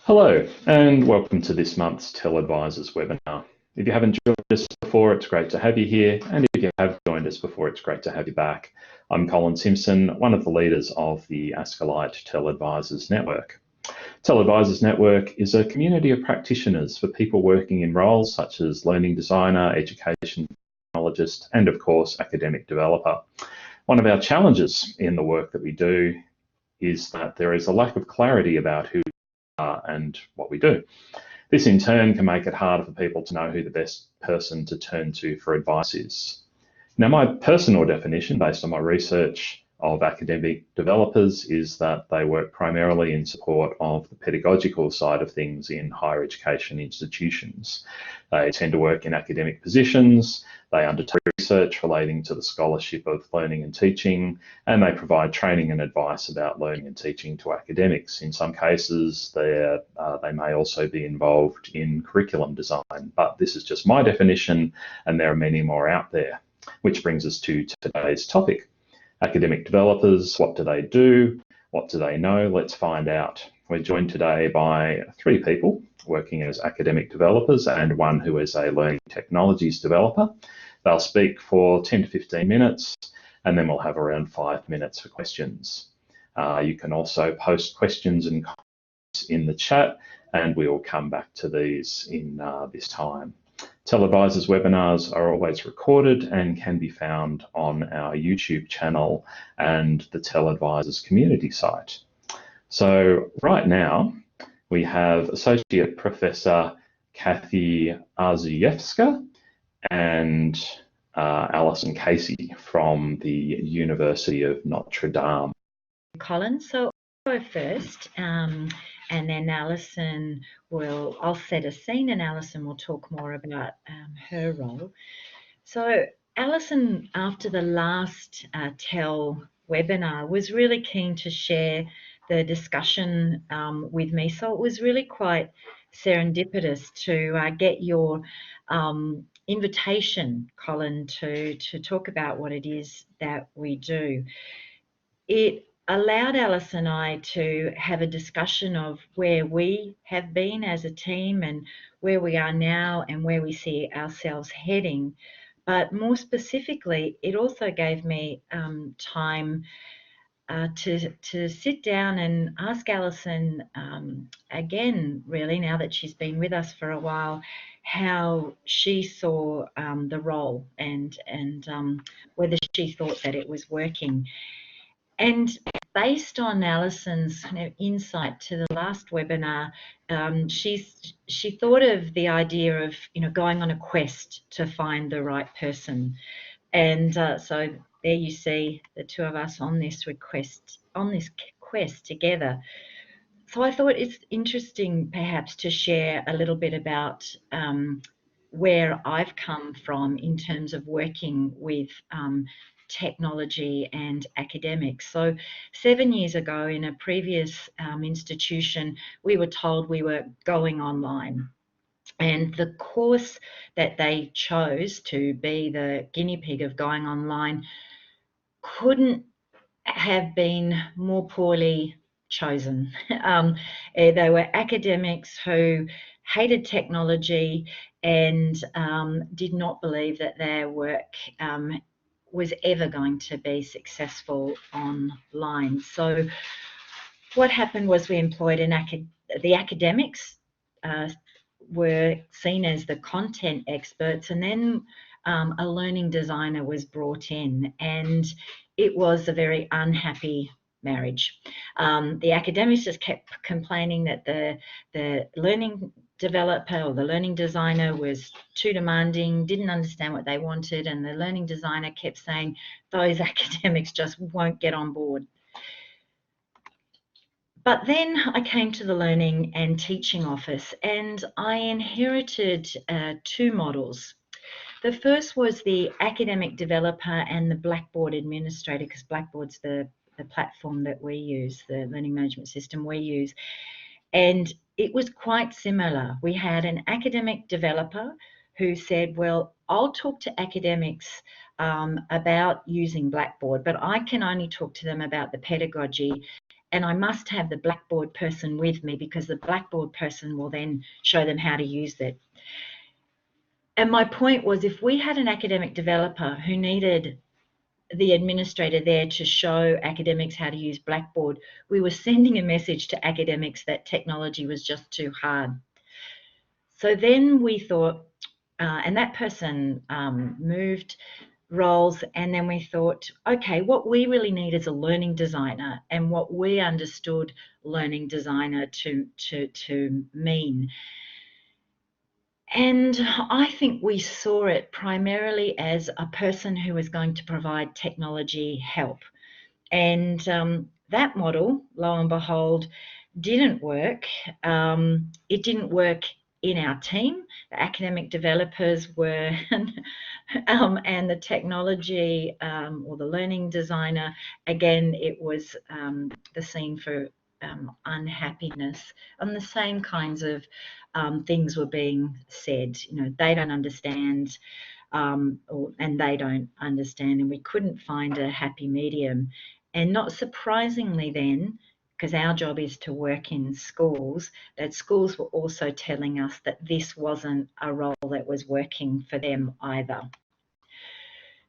Hello, and welcome to this month's TELadvisors webinar. If you haven't joined us before, it's great to have you here, and if you have joined us before, it's great to have you back. I'm Colin Simpson, one of the leaders of the Ascolite TELadvisors Network. TELadvisors Network is a community of practitioners for people working in roles such as learning designer, education technologist, and of course, academic developer. One of our challenges in the work that we do is that there is a lack of clarity about who and what we do. This in turn can make it harder for people to know who the best person to turn to for advice is. Now, my personal definition, based on my research of academic developers, is that they work primarily in support of the pedagogical side of things in higher education institutions. They tend to work in academic positions, they undertake research relating to the scholarship of learning and teaching, and they provide training and advice about learning and teaching to academics. In some cases, they may also be involved in curriculum design, but this is just my definition, and there are many more out there. Which brings us to today's topic. Academic developers, what do they do? What do they know? Let's find out. We're joined today by three people working as academic developers and one who is a learning technologies developer. They'll speak for 10 to 15 minutes and then we'll have around 5 minutes for questions. You can also post questions and comments in the chat and we will come back to these in this time. TELadvisors webinars are always recorded and can be found on our YouTube channel and the TELadvisors community site. So right now we have Associate Professor Kathy Arzyjewska and Alison Casey from the University of Notre Dame. Colin, so I'll go first. And then Alison I'll set a scene and Alison will talk more about her role. So Alison, after the last TEL webinar, was really keen to share the discussion with me. So it was really quite serendipitous to get your invitation, Colin, to talk about what it is that we do. It allowed Alice and I to have a discussion of where we have been as a team and where we are now and where we see ourselves heading. But more specifically, it also gave me time to sit down and ask Alison again, really, now that she's been with us for a while, how she saw the role and whether she thought that it was working. And based on Alison's kind of insight to the last webinar, she thought of the idea of going on a quest to find the right person, and so there you see the two of us on this quest together. So I thought it's interesting perhaps to share a little bit about where I've come from in terms of working with technology and academics. So 7 years ago in a previous institution, we were told we were going online. And the course that they chose to be the guinea pig of going online couldn't have been more poorly chosen. They were academics who hated technology and did not believe that their work was ever going to be successful online. So what happened was we employed the academics were seen as the content experts, and then a learning designer was brought in, and it was a very unhappy marriage. The academics just kept complaining that the learning developer or the learning designer was too demanding, didn't understand what they wanted, and the learning designer kept saying those academics just won't get on board. But then I came to the Learning and Teaching Office and I inherited two models. The first was the academic developer and the Blackboard administrator, because Blackboard's the platform that we use, the learning management system we use. And it was quite similar. We had an academic developer who said, well, I'll talk to academics about using Blackboard, but I can only talk to them about the pedagogy. and I must have the Blackboard person with me because the Blackboard person will then show them how to use it. And my point was, if we had an academic developer who needed the administrator there to show academics how to use Blackboard, we were sending a message to academics that technology was just too hard. So then we thought, and that person moved roles, and then we thought, okay, what we really need is a learning designer, and what we understood learning designer to mean. And I think we saw it primarily as a person who was going to provide technology help. And that model, lo and behold, didn't work. It didn't work in our team. The academic developers were, and the technology or the learning designer, again, it was the scene for unhappiness, and the same kinds of things were being said. You know, they don't understand, and they don't understand, and we couldn't find a happy medium. And not surprisingly then, because our job is to work in schools, that schools were also telling us that this wasn't a role that was working for them either.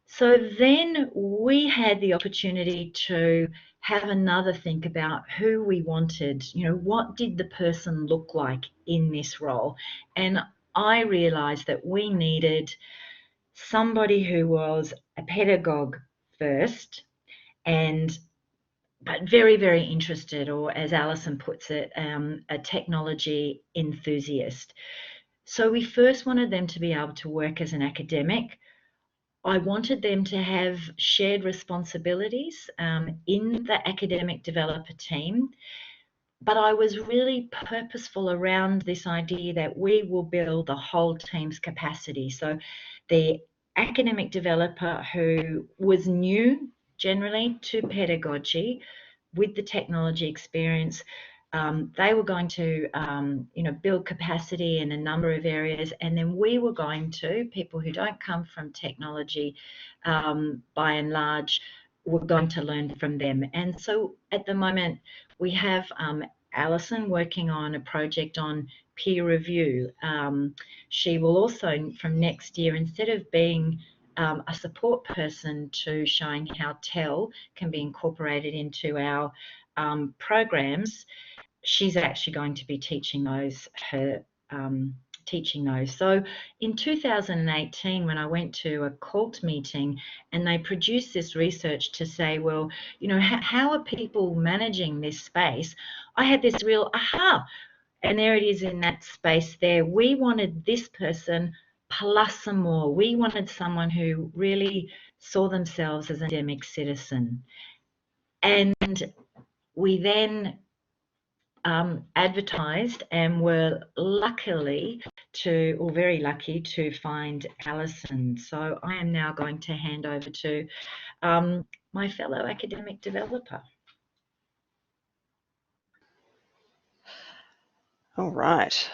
So then we had the opportunity to have another think about who we wanted, you know, what did the person look like in this role? And I realized that we needed somebody who was a pedagogue first, but very, very interested, or as Alison puts it, a technology enthusiast. So we first wanted them to be able to work as an academic. I wanted them to have shared responsibilities in the academic developer team, but I was really purposeful around this idea that we will build the whole team's capacity. So the academic developer who was new generally to pedagogy with the technology experience, they were going to build capacity in a number of areas, and then we were going to, people who don't come from technology by and large, were going to learn from them. And so at the moment we have Alison working on a project on peer review. She will also, from next year, instead of being a support person to showing how TEL can be incorporated into our programs, she's actually going to be teaching those, So in 2018, when I went to a CALT meeting and they produced this research to say, well, you know, how are people managing this space? I had this real aha, and there it is in that space there. We wanted this person plus some more. We wanted someone who really saw themselves as an academic citizen. And we then advertised and were very lucky to find Alison. So I am now going to hand over to my fellow academic developer. All right.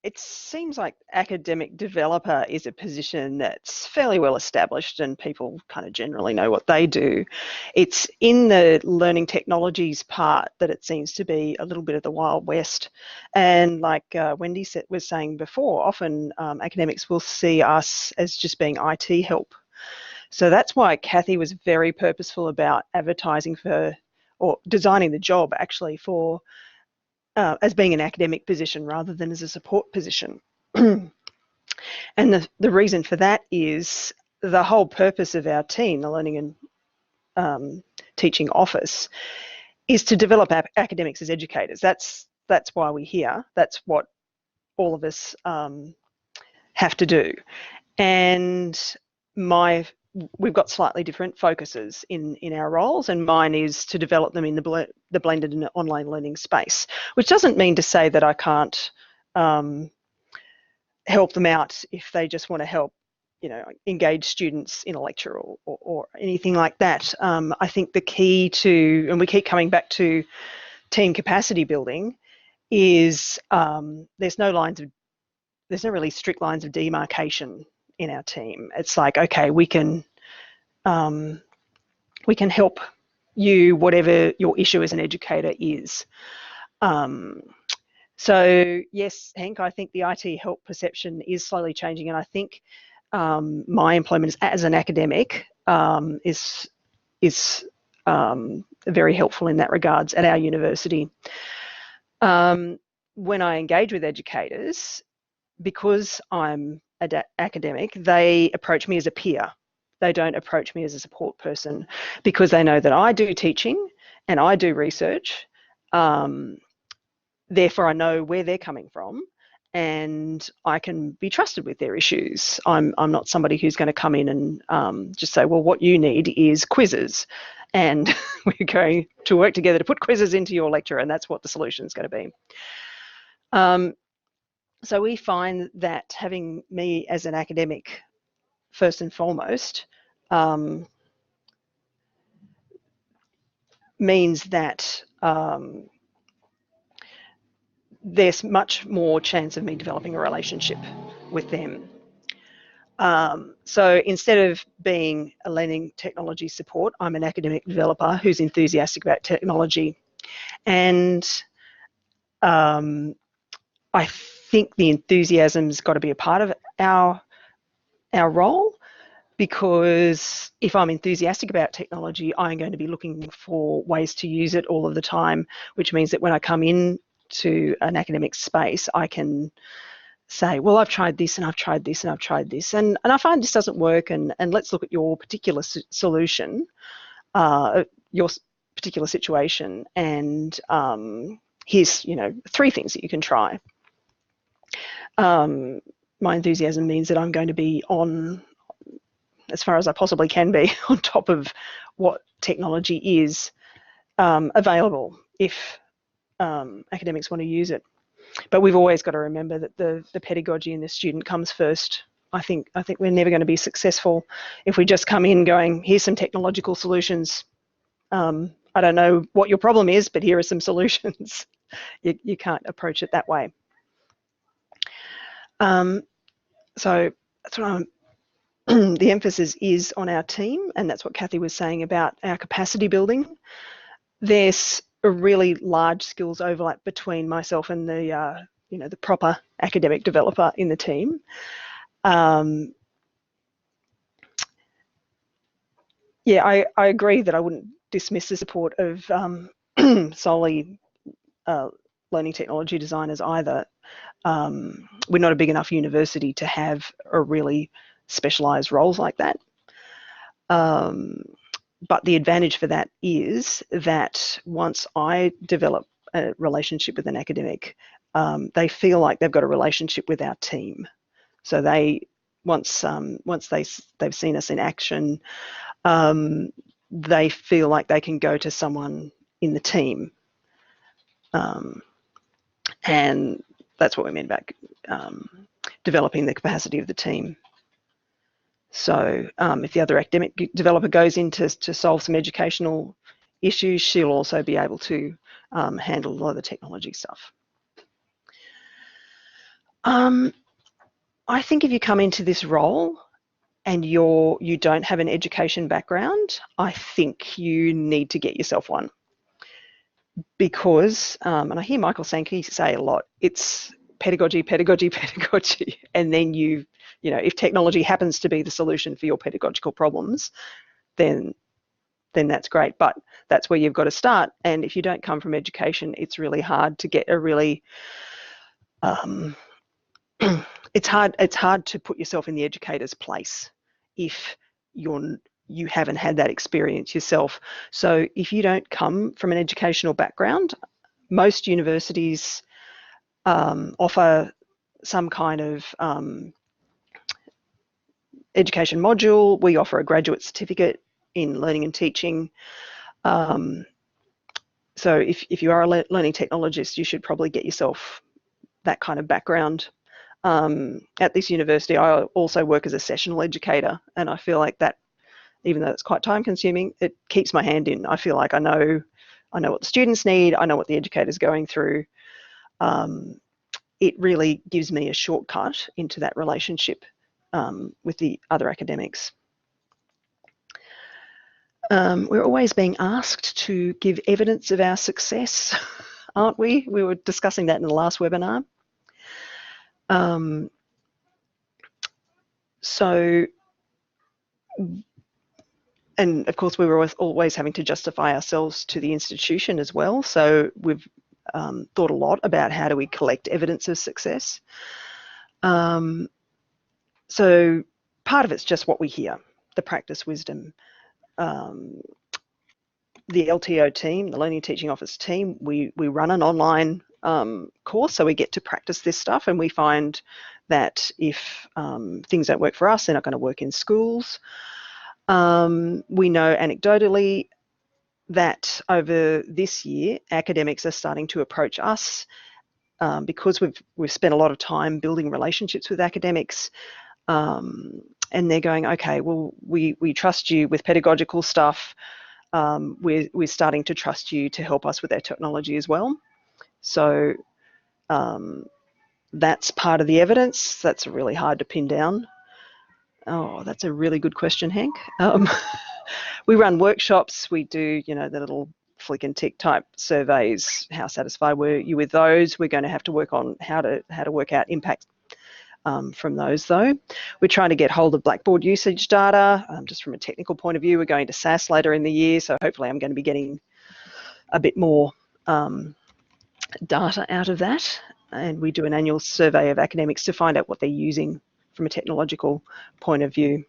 It seems like academic developer is a position that's fairly well established and people kind of generally know what they do. It's in the learning technologies part that it seems to be a little bit of the Wild West. And like Wendy was saying before, often academics will see us as just being IT help. So that's why Kathy was very purposeful about advertising for, or designing the job actually for, as being an academic position rather than as a support position. And the reason for that is the whole purpose of our team, the Learning and Teaching Office, is to develop academics as educators. That's why we're here. That's what all of us have to do. And we've got slightly different focuses in our roles, and mine is to develop them in the blended and online learning space, which doesn't mean to say that I can't help them out if they just want to help, you know, engage students in a lecture or anything like that. I think the key to, and we keep coming back to team capacity building, is there's no really strict lines of demarcation in our team. It's like, okay, we can we can help you, whatever your issue as an educator is. So yes, Hank, I think the IT help perception is slowly changing, and I think my employment as an academic is very helpful in that regards at our university. When I engage with educators, because I'm an academic, they approach me as a peer. They don't approach me as a support person, because they know that I do teaching and I do research. Therefore, I know where they're coming from, and I can be trusted with their issues. I'm not somebody who's going to come in and just say, well, what you need is quizzes, and we're going to work together to put quizzes into your lecture, and that's what the solution is going to be. So we find that having me as an academic, first and foremost, means that there's much more chance of me developing a relationship with them. So instead of being a learning technology support, I'm an academic developer who's enthusiastic about technology. And I think the enthusiasm's got to be a part of our role, because if I'm enthusiastic about technology, I'm going to be looking for ways to use it all of the time, which means that when I come in to an academic space, I can say, well, I've tried this and I've tried this and I've tried this, and I find this doesn't work, and let's look at your particular solution, your particular situation, and here's 3 things that you can try. My enthusiasm means that I'm going to be on, as far as I possibly can be, on top of what technology is available if academics want to use it. But we've always got to remember that the pedagogy and the student comes first. I think we're never going to be successful if we just come in going, here's some technological solutions. I don't know what your problem is, but here are some solutions. You can't approach it that way. So that's what the emphasis is on our team, and that's what Kathy was saying about our capacity building. There's a really large skills overlap between myself and the the proper academic developer in the team. Yeah, I agree that I wouldn't dismiss the support of solely learning technology designers either. We're not a big enough university to have a really specialised roles like that. But the advantage for that is that once I develop a relationship with an academic, they feel like they've got a relationship with our team. So they once they've seen us in action, they feel like they can go to someone in the team, and that's what we mean about developing the capacity of the team. So if the other academic developer goes in to solve some educational issues, she'll also be able to handle a lot of the technology stuff. I think if you come into this role and you don't have an education background, I think you need to get yourself one. Because, and I hear Michael Sankey say a lot, it's pedagogy, pedagogy, pedagogy, and then if technology happens to be the solution for your pedagogical problems, then that's great. But that's where you've got to start. And if you don't come from education, it's really hard to get a really it's hard to put yourself in the educator's place if you haven't had that experience yourself. So if you don't come from an educational background, most universities offer some kind of education module. We offer a graduate certificate in learning and teaching. So if you are a learning technologist, you should probably get yourself that kind of background. At this university, I also work as a sessional educator, and I feel like that, even though it's quite time consuming, it keeps my hand in. I feel like I know what the students need, I know what the educator's going through. It really gives me a shortcut into that relationship with the other academics. We're always being asked to give evidence of our success, aren't we? We were discussing that in the last webinar. And of course, we were always having to justify ourselves to the institution as well. So we've thought a lot about how do we collect evidence of success. So part of it's just what we hear, the practice wisdom. The LTO team, the Learning Teaching Office team, we run an online course, so we get to practice this stuff, and we find that if things don't work for us, they're not going to work in schools. We know anecdotally that over this year, academics are starting to approach us because we've spent a lot of time building relationships with academics, and they're going, okay, well, we trust you with pedagogical stuff. We're starting to trust you to help us with our technology as well. So that's part of the evidence. That's really hard to pin down. Oh, that's a really good question, Hank. We run workshops. We do, the little flick and tick type surveys. How satisfied were you with those? We're going to have to work on how to work out impact from those, though. We're trying to get hold of Blackboard usage data. Just from a technical point of view, we're going to SAS later in the year, so hopefully I'm going to be getting a bit more data out of that. And we do an annual survey of academics to find out what they're using from a technological point of view.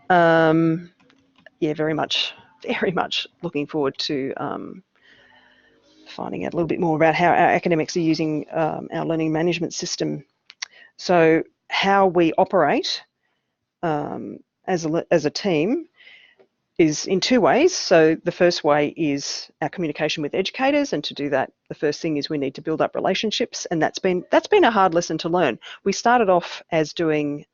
Yeah, very much looking forward to finding out a little bit more about how our academics are using our learning management system. So how we operate as a team is in two ways. So the first way is our communication with educators, and to do that, the first thing is we need to build up relationships, and that's been a hard lesson to learn. We started off as doing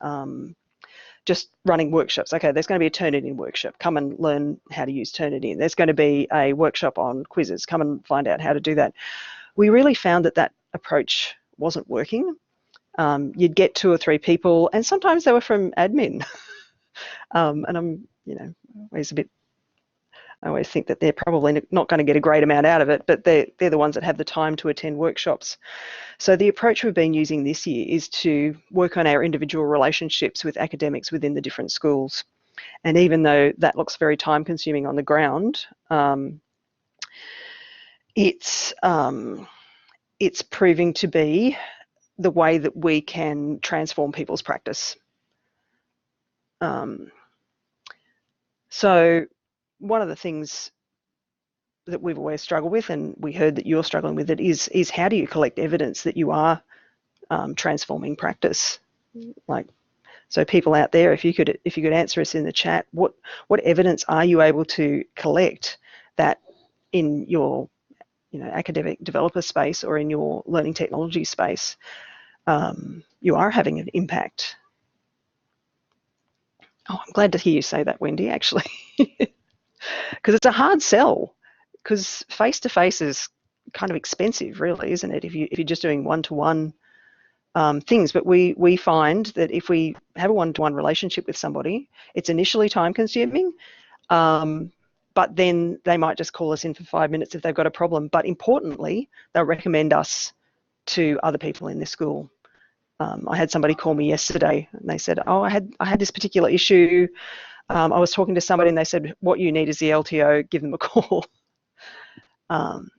just running workshops. Okay, there's going to be a Turnitin workshop. Come and learn how to use Turnitin. There's going to be a workshop on quizzes. Come and find out how to do that. We really found that approach wasn't working. You'd get 2 or 3 people, and sometimes they were from admin. And I'm, I always think that they're probably not going to get a great amount out of it, but they're the ones that have the time to attend workshops. So the approach we've been using this year is to work on our individual relationships with academics within the different schools. And even though that looks very time consuming on the ground, it's proving to be the way that we can transform people's practice. So one of the things that we've always struggled with, and we heard that you're struggling with it, is how do you collect evidence that you are transforming practice? So people out there, if you could answer us in the chat, what evidence are you able to collect that in your academic developer space or in your learning technology space you are having an impact? Oh, I'm glad to hear you say that, Wendy, actually, because it's a hard sell, because face-to-face is kind of expensive, really, isn't it, if you're just doing one-to-one things. But we find that if we have a one-to-one relationship with somebody, it's initially time-consuming, but then they might just call us in for 5 minutes if they've got a problem. But importantly, they'll recommend us to other people in the school. I had somebody call me yesterday, and they said, oh, I had this particular issue. I was talking to somebody, and they said, what you need is the LTO, give them a call.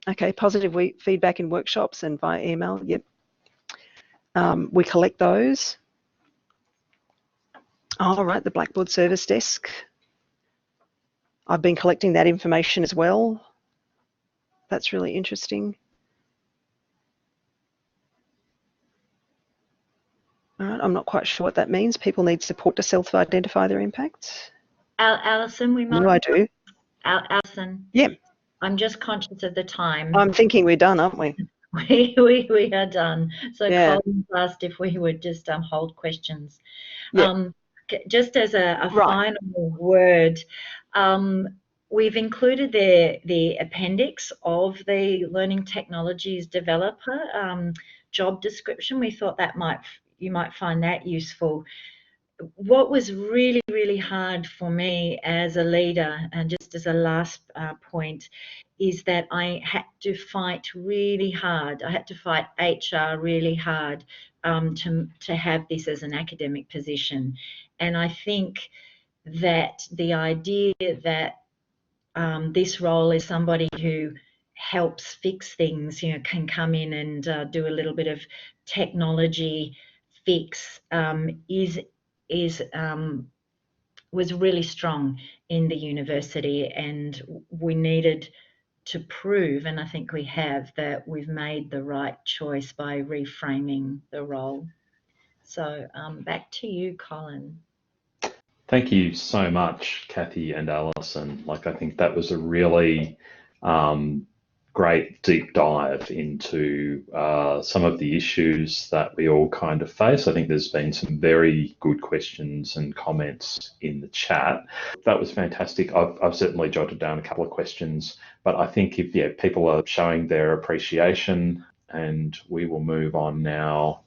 Okay, positive feedback in workshops and via email, yep. We collect those. All right, the Blackboard Service Desk. I've been collecting that information as well. That's really interesting. All right, I'm not quite sure what that means. People need support to self-identify their impacts. Alison, we might. No, I do. Alison. Yeah. I'm just conscious of the time. I'm thinking we're done, aren't we? We are done. So yeah. Colin asked if we would just hold questions. Yeah. Just as a final word, we've included the appendix of the Learning Technologies Developer job description. We thought that you might find that useful. what was really, really hard for me as a leader, and just as a last point, is that I had to fight really hard. I had to fight HR really hard to have this as an academic position. And I think that the idea that this role is somebody who helps fix things, can come in and do a little bit of technology fix was really strong in the university, and we needed to prove, and I think we have, that we've made the right choice by reframing the role. So back to you, Colin. Thank you so much, Kathy and Alison. I think that was a really great deep dive into some of the issues that we all kind of face. I think there's been some very good questions and comments in the chat. That was fantastic. I've certainly jotted down a couple of questions, but I think if people are showing their appreciation, and we will move on now